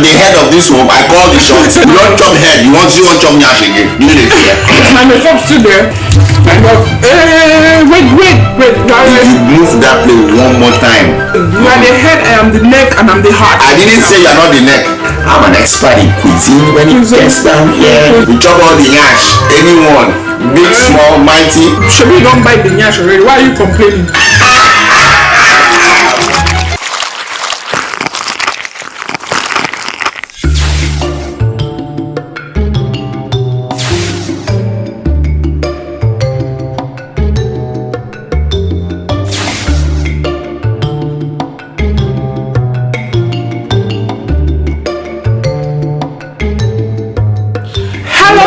the head of this home. I call the shots. You don't chop head. You want chop nyash again. You need it here. My makeup still there. Wait. If you move that plate one more time. You are the head, I am the neck, and I'm the heart. I didn't say you're not the neck. I'm an expert in cuisine. When it gets down here, we chop all the nyash. Anyone, big, small, mighty. Should we don't buy the nyash already? Why are you complaining?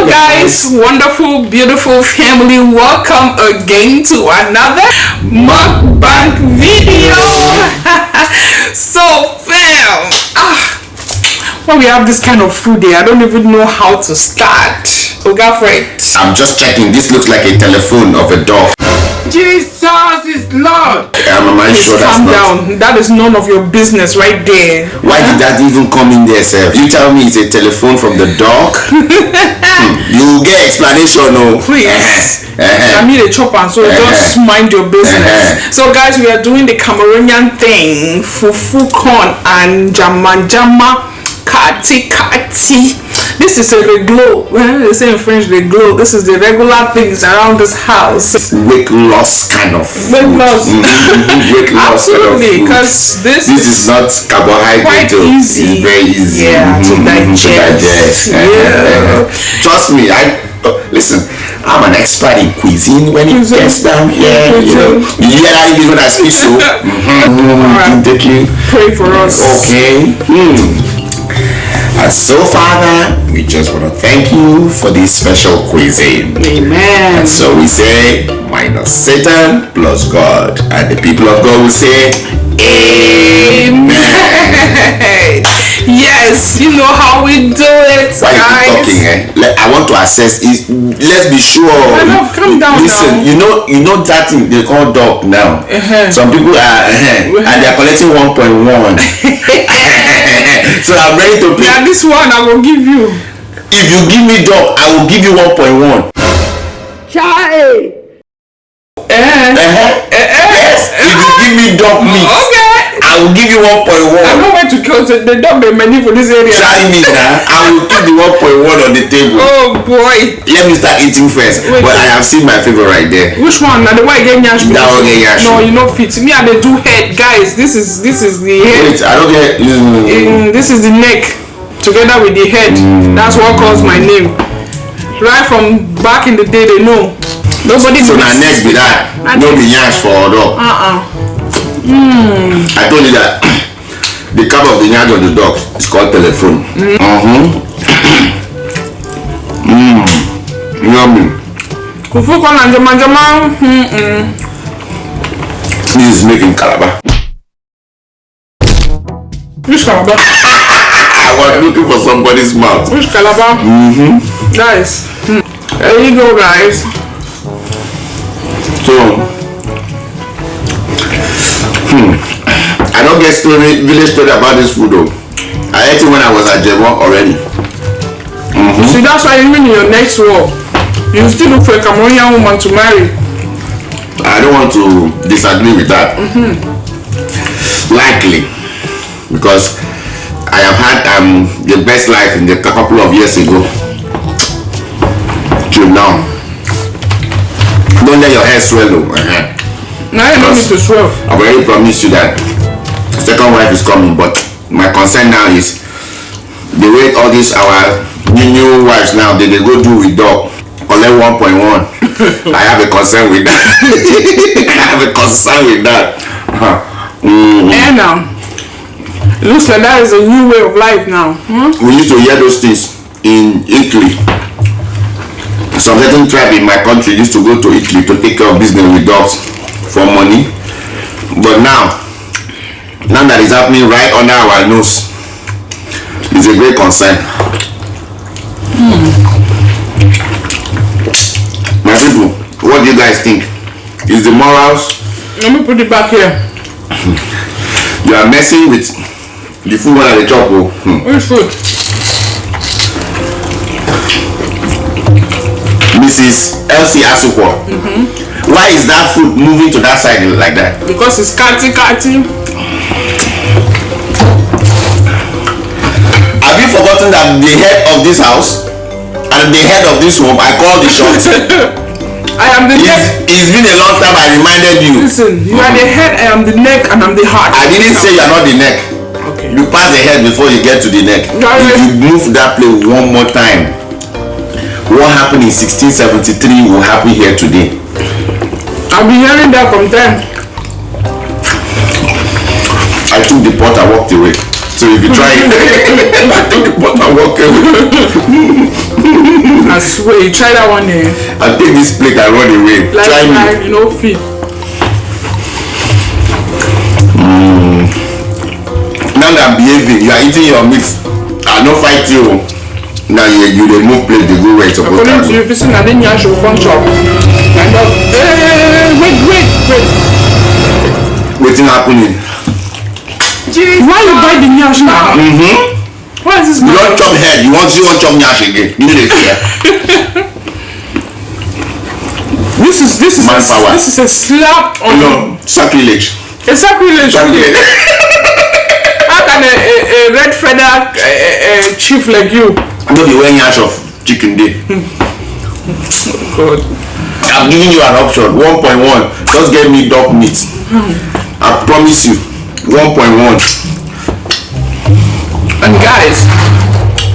Guys, wonderful, beautiful family, welcome again to another mukbang video. So fam, when we have this kind of food here, I don't even know how to start. Oga Fred, I'm just checking. This looks like a telephone of a dog. Jesus is Lord. Am I sure that's calm not? down. That is none of your business right there. Why did that even come in there, sir? You tell me it's a telephone from the dog? You get explanation, no? Please. I mean a chopper, so just mind your business. So guys, we are doing the Cameroonian thing, Fufu corn and Njama-Njama, Khati-Khati. This is a reglo. Well, they say in French reglo. This is the regular things around this house. Weight loss kind of food. Weight loss. Weight loss Absolutely, because this is not carbohydrate. Quite easy. It's very easy. Yeah, to digest. Yeah. Trust me, listen. I'm an expert in cuisine. When it gets down here, you hear that even when I speak so. Alright. Thank you. Pray for us. Okay. And so, Father, we just want to thank you for this special cuisine. Amen. And so we say, minus Satan plus God. And the people of God will say, Amen. Yes, you know how we do it, Why guys. are you talking, eh? I want to assess it. Let's be sure. Calm down. Listen, now. you know that thing they call dog now. Some people are and they're collecting 1.1. So I'm ready to pay. Now this one I will give you. If you give me dog, I will give you 1.1. Chai. Yes. If you give me dog meat, okay, I will give you 1.1. I know where to go. The dog the menu for this area. Try me now. I will keep the 1.1 on the table. Oh boy. Let me start eating first. Wait, but I have seen my favorite right there. Which one? Now the one get nyash. That one get nyash. No, you know fit. Me and they do head, guys. This is the head. Wait, I don't get. This is the neck together with the head. That's what calls my name. Right from back in the day, they know. Nobody. So now next be that. No be nyash for a dog. I told you that the cap of the nyash of the dog is called telephone. Yummy. Fufu corn and Njama-Njama. This is making calabar. Which calabar? I was looking for somebody's mouth. Which calabar? Guys. There you go, guys. So, I don't get village story about this food though. I ate it when I was at Njama already. See, that's why even in your next war, you still look for a Cameroonian woman to marry. I don't want to disagree with that. Likely, because I have had the best life in the couple of years ago. Till now. Don't let your hair swell though. Now you don't need to swell. I've already promised you that the second wife is coming, but my concern now is the way all these our new wives now they go do with dog collect 1.1. I have a concern with that. I have a concern with that. And it looks like that is a new way of life now. We used to hear those things in Italy. Some certain tribe in my country used to go to Italy to take care of business with dogs for money. But now that is happening right under our nose, it's a great concern. My people, what do you guys think? Is the morals? Let me put it back here. You are messing with The food when I chop. Which food? Mrs. Elsie Asuquo. Why is that food moving to that side like that? Because it's Khati-Khati. Have you forgotten that the head of this house and the head of this home, I call the shots? I am the neck. It's been a long time I reminded you. Listen, you are the head, I am the neck, and I'm the heart. I didn't say you are not the neck. Okay. You pass the head before you get to the neck. If you move that plate one more time, what happened in 1673 will happen here today. I've been hearing that from them. I took the pot and walked away. So if you try it, I took the pot and walked away. I swear, you try that one day. I take this plate and run away. Like try me. You know, feet. Now that I'm behaving, you are eating your meat. I'll not fight you. Now you remove plate, they go where it's supposed to go. According to you, person, I didn't hear you one chop. Wait. What's happening? Why you buy the nyash now? Why is this? You don't chop head. You want chop nyash again. You need a fear. This is manpower. This is a slap on. No, sacrilege. A sacrilege. How can a red feather chief like you? I'm not the way nyash of chicken day. God. I'm giving you an option. 1.1. Just get me dog meat. I promise you. 1.1. And guys,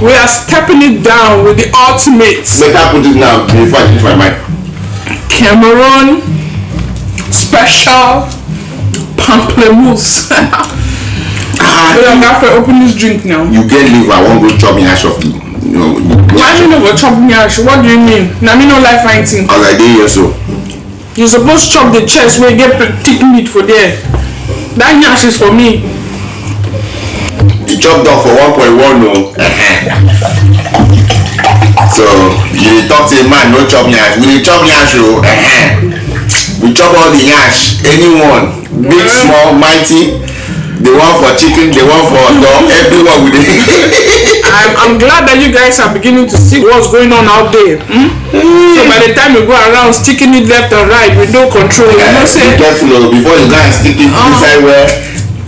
we are stepping it down with the ultimate. Better put it now before I change my mind. Cameroon special pamplemousse. I'm going to open this drink now. You get liver. I won't go chop me hash of. Why do you know chop me hash? What do you mean? Now me no life fighting. As I did here so. You supposed to chop the chest where you get thick meat for there. That nyash is for me. You chopped off for 1.1 no. So you talk to a man, no chop nyash. We chop nyash oh. We chop all the nyash. Anyone, big, small, mighty. The one for chicken, the one for dog, everyone with it. I'm glad that you guys are beginning to see what's going on out there. So by the time you go around sticking it left and right with no control, you know say. Be careful before you go and stick it inside where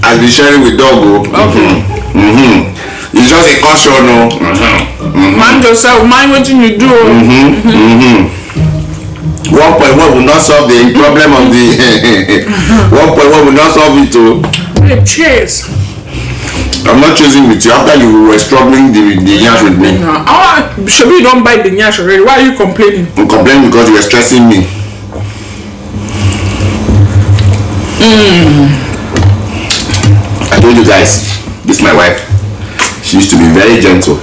I'll be sharing with dog. Okay. It's just a caution. Mind yourself, mind what you do. 1.1 will not solve the problem of the 1.1 will not solve it too. Hey, cheers. I'm not chasing with you after you were struggling the nyash with me. Should we don't buy the nyash already? Why are you complaining? I'm complaining because you were stressing me. I told you guys, this is my wife. She used to be very gentle.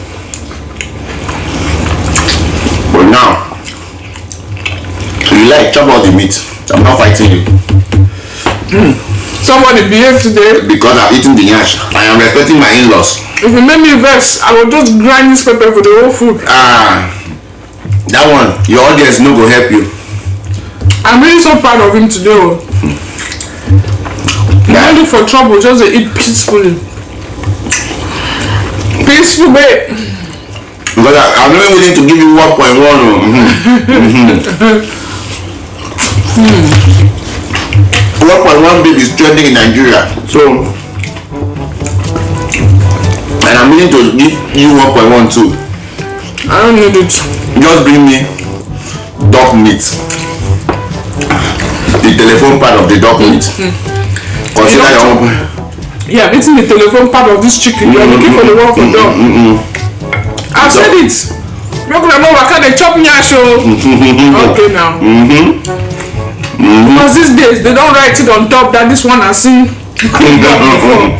But now, you like chop all the meat. I'm not fighting you. Somebody behave today. Because I've eaten the nyash. I am respecting my in-laws. If you make me vex, I will just grind this pepper for the whole food. That one, your audience no go help you. I'm really so proud of him today. Don't look for trouble, just eat peacefully. Peaceful, babe. Because I'm not willing to give you 1.1. 1.1 baby is trending in Nigeria, so and I'm willing to give you 1.1 too. I don't need it. Just bring me dog meat, the telephone part of the dog meat. Consider your own. Yeah, eating the telephone part of this chicken. You are looking for the one for dog. I've said it. You're gonna know what kind of chop nyash. Okay now. Because these days they don't write it on top that this one has seen dog before.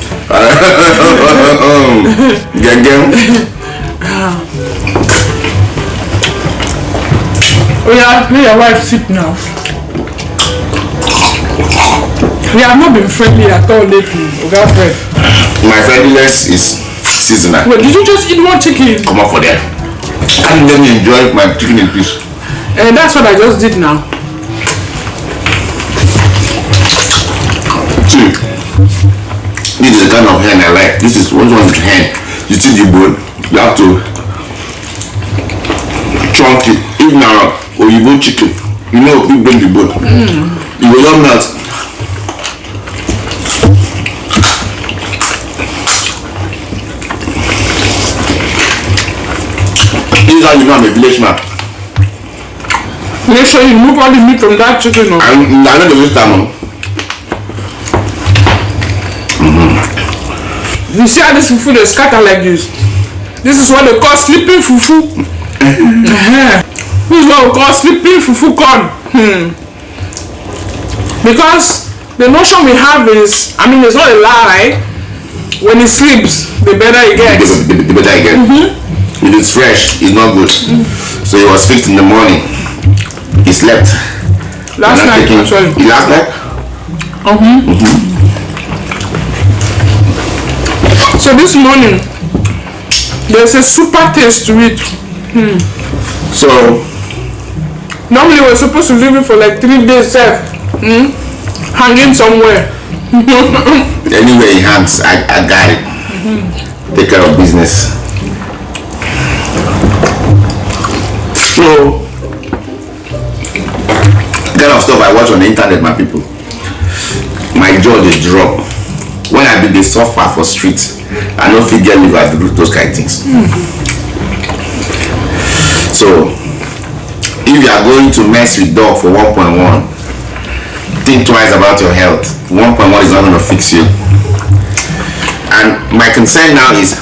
Oh yeah, let your wife sit now. We have not been friendly at all lately, okay, friend. My friendliness is seasonal. Wait, did you just eat one chicken? Come on for that. Can't let me enjoy my chicken in peace. And that's what I just did now. See, this is is the kind of hen I like. This is one is hen. You see the bone? You have to chunk it. If now or you bone chicken, you know you bring the bone. You will not melt. This is how you know I'm a village man. Make sure you remove all the meat from that chicken. I know the waste time. You see how this fufu they scatter like this? This is what they call sleeping fufu. This is what we call sleeping fufu corn. Because the notion we have is, I mean, it's not a lie. When it sleeps, the better it gets. The better it gets. If it's fresh, it's not good. So it was fixed in the morning. He slept. Last night, actually. Last night? So this morning, there's a super taste to it. So normally we're supposed to leave it for like 3 days hanging somewhere. Anyway it hangs, I got it. Take care of business. So kind of stuff I watch on the internet, my people, my jaw dey drop when I be dey suffer for street. I no fit get liver to do those kind of things. So if you are going to mess with dog for 1.1, think twice about your health. 1.1 is not going to fix you. And my concern now is,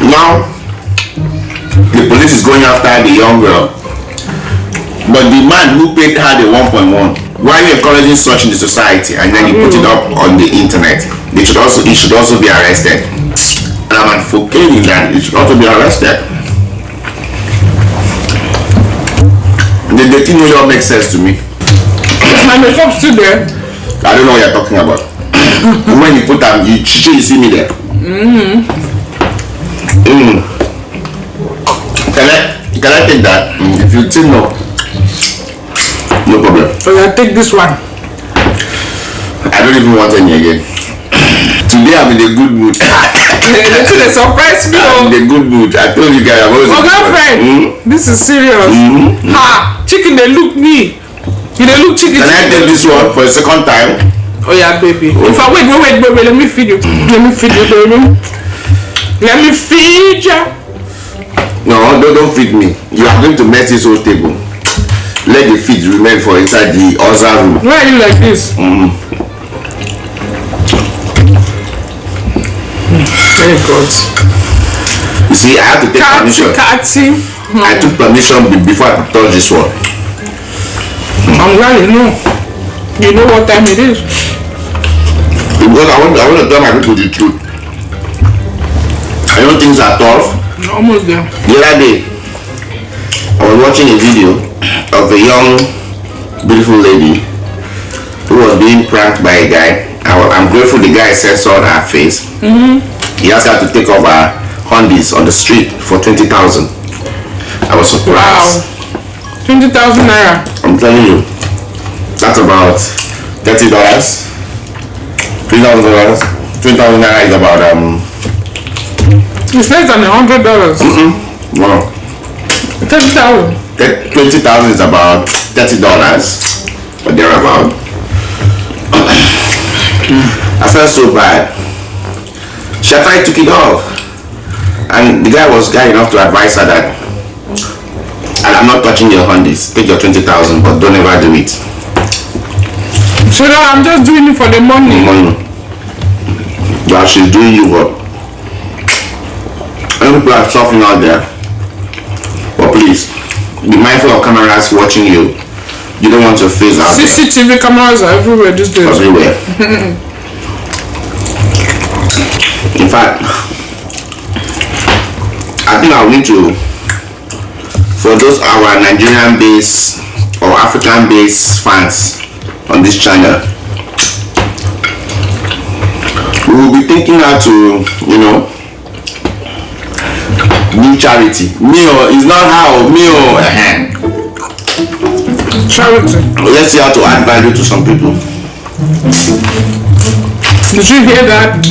now the police is going after the young girl, but the man who paid her the 1.1, why are you encouraging such in the society and then you put it up on the internet? He should also be arrested. And I'm advocating that he should also be arrested. The thing really all makes sense to me. My makeup's still there. I don't know what you're talking about. When you put them, you see me there. Can I take that? If you think no problem. So I take this one. I don't even want any again. Today I'm in a good mood. They surprise me. I'm in a good mood. I told you guys I'm always in a good mood. This is serious. Ha! Chicken, they look me. They look chicken. Can I take this one for a second time? Oh yeah, baby. Oh. If I wait, let me feed you. Let me feed you, baby. Let me feed you. No, don't feed me. You are going to mess this whole table. Let the feed remain for inside the other room. Why are you like this? Thank God. You see, I had to take permission. I took permission before I could touch this one. I'm glad you know. You know what time it is. Because I want to tell my people the truth. I know things are tough. Almost there. The other day, I was watching a video of a young, beautiful lady who was being pranked by a guy. I'm grateful the guy censored her face. He asked her to take off her undies on the street for 20,000. I was surprised. Wow. 20,000 naira. I'm telling you, that's about $30. $3,000. 20,000 naira is about It's less than $100. Wow. 30,000. 20,000 is about $30 or thereabout. I felt so bad. Shatai took it off, and the guy was kind enough to advise her that I'm not touching your undies. Take your 20,000, but don't ever do it. So now I'm just doing it for the money. But she's doing you what? Many people are suffering out there. But please, be mindful of cameras watching you. You don't want your face out there. CCTV cameras are everywhere these days. Everywhere. In fact, I think I'll need to, for those our Nigerian based or African based fans on this channel, we will be thinking how to, do charity. Meal is not how meal. Charity. Let's see how to add value to some people. Did you hear that?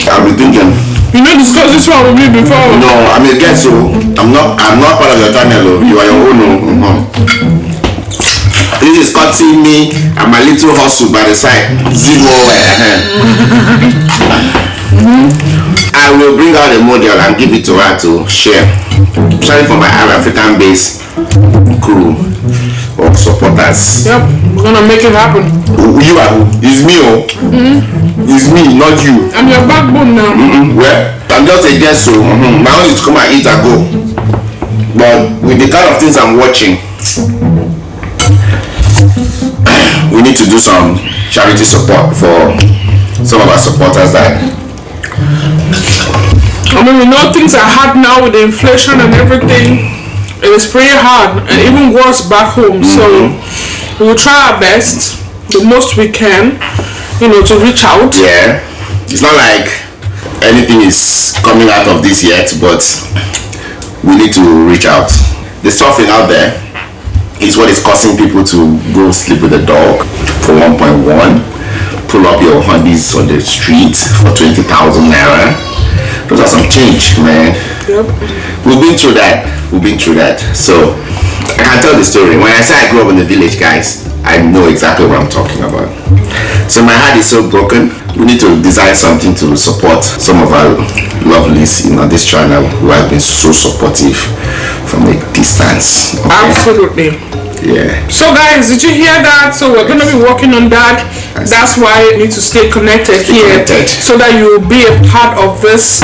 I'll be thinking. You know, discuss this one with me before. No, I'm a guest, so I'm not part of your channel. You are your own. This is cutting me and my little hustle by the side. Zero. I will bring out a model and give it to her to share. Sorry for my African base crew of supporters. Yep, we're gonna make it happen. You are who? It's me, It's me, not you. I'm your backbone now. Well, I'm just a guest, so my own is to come and eat and go. But with the kind of things I'm watching, we need to do some charity support for some of our supporters that. I mean, we know things are hard now with the inflation and everything. It is pretty hard and even worse back home. So we'll try our best, the most we can, to reach out. Yeah, it's not like anything is coming out of this yet, but we need to reach out. The suffering out there is what is causing people to go sleep with a dog for 1.1, pull up your honey's on the street for 20,000 naira. Those are some change, man. Yep. We've been through that. So I can tell the story. When I say I grew up in the village, guys, I know exactly what I'm talking about. So my heart is so broken. We need to design something to support some of our lovelies on this channel who have been so supportive from a distance. Okay? Absolutely. Yeah. So guys, did you hear that? So we're going to be working on that. That's why you need to stay connected here, so that you will be a part of this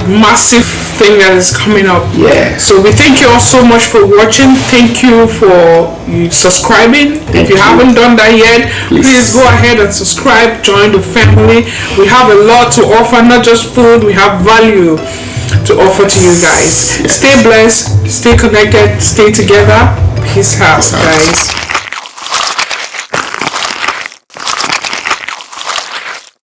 massive thing that is coming up. Yeah. So we thank you all so much for watching. Thank you for subscribing. If you haven't done that yet, please go ahead and subscribe. Join the family. We have a lot to offer, not just food. We have value to offer to you guys. Stay blessed, stay connected, stay together. Peace out, guys.